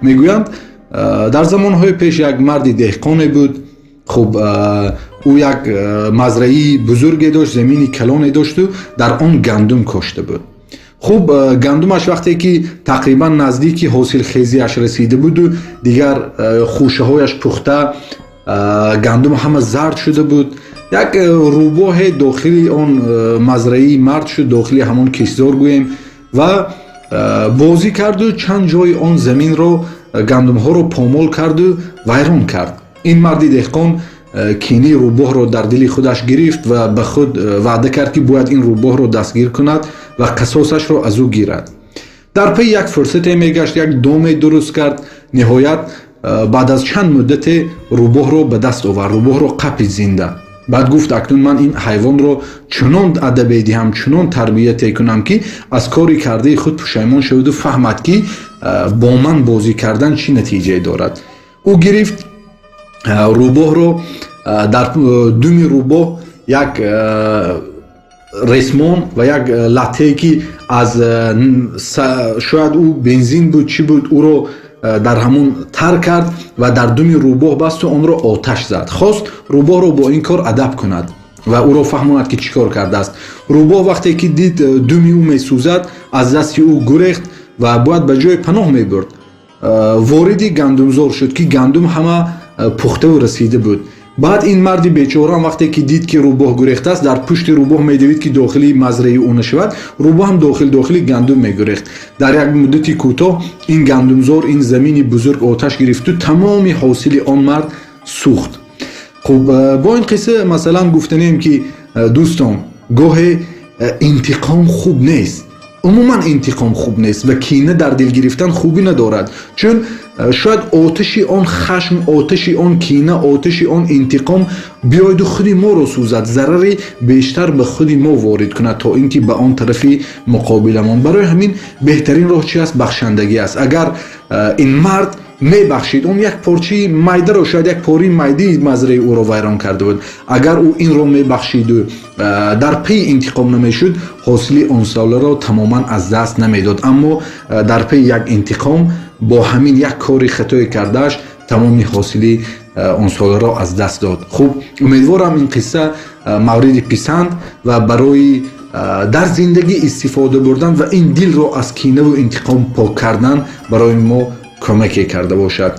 میگویند در زمانهای پیش یک مرد دهقانی بود. خب او یک مزرعه بزرگی داشت، زمینی کلانی داشت و در آن گندم کاشته بود. خب گندمش وقتی که تقریبا نزدیک حاصل خیزیش رسیده بود و دیگر خوشه هایش پخته، گندم همه زرد شده بود، یک روباه داخلی آن مزرعه مرد شد، داخلی همون کشتزار گوییم، و بازی کرد و چند جای آن زمین رو، گندم ها رو پامال کرد و ویران کرد. این مرد دهقان کینه روباه رو در دل خودش گرفت و به خود وعده کرد که باید این روباه رو دستگیر کند و قصاصش رو از او گیرد. در پی یک فرصت میگشت، یک دام درست کرد. نهایت بعد از چند مدت روباه رو به دست آورد، روباه رو قپید زنده. بعد گفت اکنون من این حیوان رو چنان ادب دهم، چنان تربیت کنم که از کاری کرده خود پشیمان شود و فهمد که با من بازی کردن چی نتیجه دارد. او گرفت روباه رو، در دم روباه یک ریسمان و یک لطه که از شاید او بنزین بود چی بود، او رو در همون تر کرد و در دم روباه بست و آن رو آتش زد. خواست روباه رو با این کار ادب کند و او رو فهماند که چیکار کرده است. روباه وقتی که دید دم او میسوزد، از دست او گریخت و باید به جای پناه میبرد. وارد گندمزار شد که گندم همه پخته و رسیده بود. بعد این مرد بیچاره وقتی که دید که روباه گریخته است، در پشت روباه میدوید که داخلی مزرعه او نشود. روباه هم داخلی گندم میگریخت. در یک مدتی کوتاه این گندمزار، این زمین بزرگ آتش گرفت و تمام حاصل آن مرد سوخت. خب با این قصه مثلا گفتنیم که دوستان، گاهی انتقام خوب نیست، عموما انتقام خوب نیست و کینه در دل گرفتن خوبی ندارد، چون شاید آتش آن خشم، آتش آن کینه، آتش آن انتقام بیاید و خود ما رو سوزد، ضرری بیشتر به خود ما وارد کند تا اینکه به آن طرفی مقابلمان. برای همین بهترین راه چی است؟ بخشندگی است. اگر این مرد میبخشید، اون یک پارچه میده رو، شاید یک پاره میده مزرعه او رو ویران کرده بود، اگر او این رو میبخشید و در پی انتقام نمیشد، حاصل اون ساله رو تماما از دست نمیداد. اما در پی یک انتقام با همین یک کاری خطایی کردهش تمامی حاصل اون ساله را از دست داد. خب امیدوارم این قصه مورد پسند و برای در زندگی استفاده بردن و این دل را از کینه و انتقام پاک کردن برای ما کمکی کرده باشد.